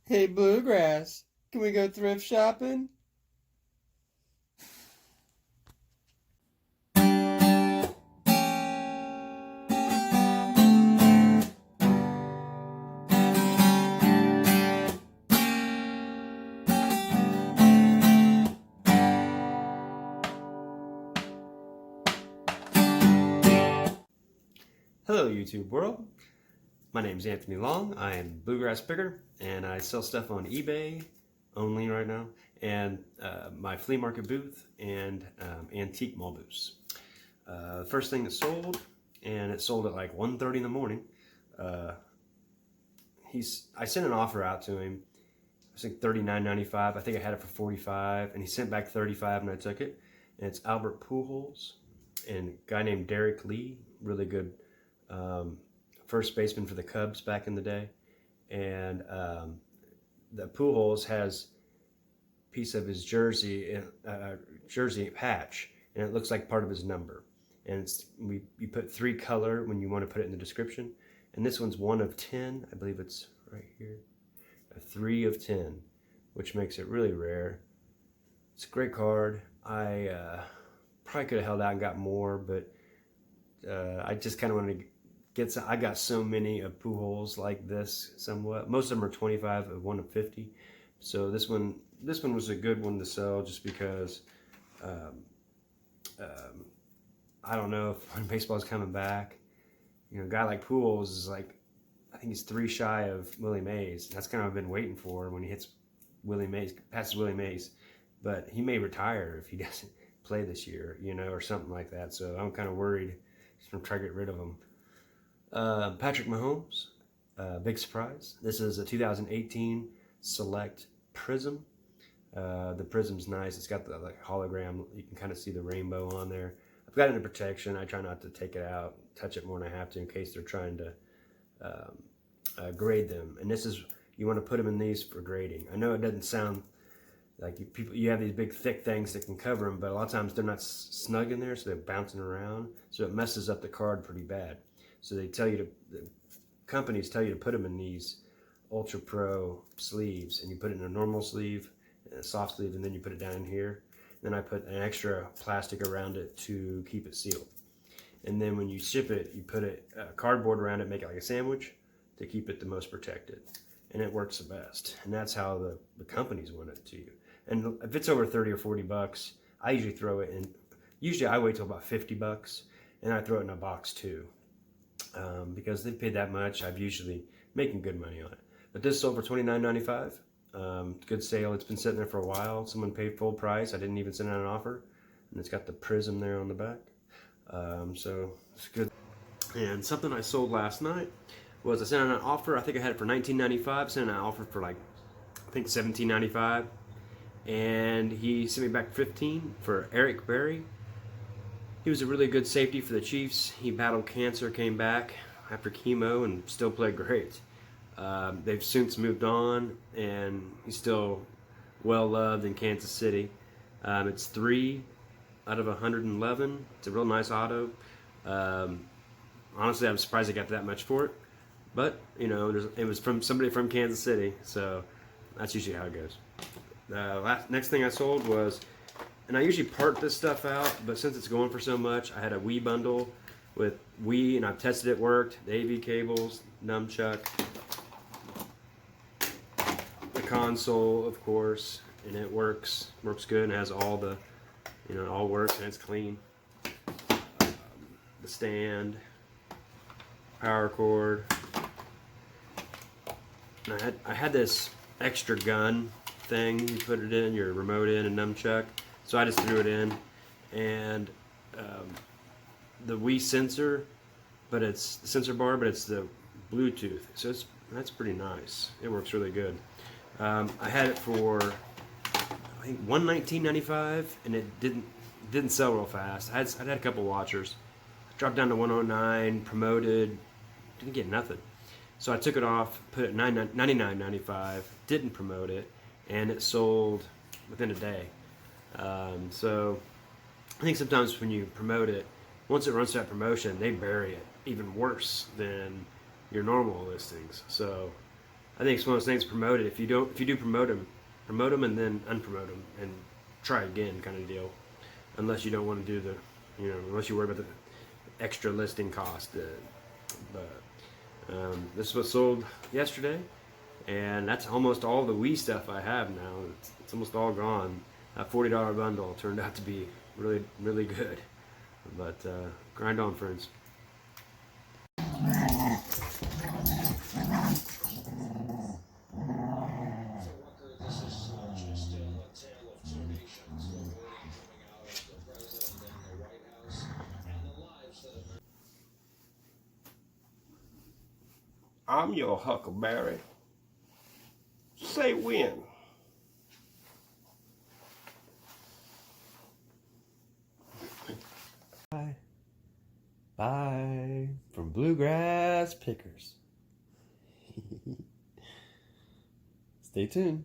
Hey, Bluegrass, can we go thrift shopping? Hello YouTube world, my name is Anthony Long. I am Bluegrass Picker and I sell stuff on eBay only right now, and my flea market booth and antique mall booths. The first thing that sold, and it sold at like 1:30 in the morning. I sent an offer out to him. I think $39.95. I think I had it for $45, and he sent back $35, and I took it. And it's Albert Pujols and a guy named Derek Lee, really good first baseman for the Cubs back in the day. And the Pujols has a piece of his jersey patch, and it looks like part of his number. And you put 3 color when you want to put it in the description. And this one's 1 of 10. I believe it's right here. A 3 of 10, which makes it really rare. It's a great card. I probably could have held out and got more, but I just kind of wanted to get some. I got so many of Pujols like this somewhat. Most of them are 25 of 1 of 50. So this one was a good one to sell just because I don't know if when baseball's coming back. You know, a guy like Pujols is like, I think he's 3 shy of Willie Mays. That's kind of what I've been waiting for when he hits Willie Mays, passes Willie Mays. But he may retire if he doesn't play this year, you know, or something like that. So I'm kind of worried. Just gonna try to get rid of him. Patrick Mahomes, big surprise. This is a 2018 Select Prism. The Prism's nice. It's got the like hologram. You can kind of see the rainbow on there. I've got it in protection. I try not to take it out, touch it more than I have to in case they're trying to grade them. And this is, you want to put them in these for grading. I know it doesn't sound like you have these big thick things that can cover them, but a lot of times they're not snug in there, so they're bouncing around. So it messes up the card pretty bad. So they tell you the companies tell you to put them in these Ultra Pro sleeves, and you put it in a normal sleeve, a soft sleeve, and then you put it down in here. Then I put an extra plastic around it to keep it sealed. And then when you ship it, you put cardboard around it, make it like a sandwich to keep it the most protected. And it works the best. And that's how the companies want it to you. And if it's over 30 or 40 bucks, I usually throw it in. Usually I wait till about 50 bucks, and I throw it in a box too. Because they've paid that much, I've usually making good money on it. But this sold for $29.95. Good sale. It's been sitting there for a while. Someone paid full price. I didn't even send out an offer. And it's got the prism there on the back. So it's good. And something I sold last night was I sent out an offer. I think I had it for $19.95. Sent out an offer for like, I think $17.95. And he sent me back $15 for Eric Berry. He was a really good safety for the Chiefs. He battled cancer, came back after chemo, and still played great. They've since moved on, and he's still well loved in Kansas City. It's 3 out of 111. It's a real nice auto. Honestly, I'm surprised I got that much for it, but you know, it was from somebody from Kansas City, so that's usually how it goes. Next thing I sold was, and I usually part this stuff out, but since it's going for so much, I had a Wii bundle with Wii, and I've tested it worked. The AV cables, nunchuck, the console, of course, and it works good, and has all the, you know, it all works and it's clean. The stand, power cord. And I had this extra gun thing. You put it in, your remote in, and nunchuck. So I just threw it in, and the Wii sensor, but it's the sensor bar, but it's the Bluetooth. So that's pretty nice. It works really good. I had it for I think $119.95, and it didn't sell real fast. I had a couple watchers. Dropped down to 109, promoted, didn't get nothing. So I took it off, put it at $99.95, didn't promote it, and it sold within a day. So I think sometimes when you promote it, once it runs to that promotion, they bury it even worse than your normal listings. So I think it's one of those things. Promote it. If you do promote them and then unpromote them and try again, kind of deal. Unless you don't want to do the, unless you worry about the extra listing cost. This was sold yesterday, and that's almost all the Wii stuff I have now. It's almost all gone. That $40 bundle turned out to be really, really good. But grind on, friends. I'm your Huckleberry. Say when. Bye. Bye from Bluegrass Pickers. Stay tuned.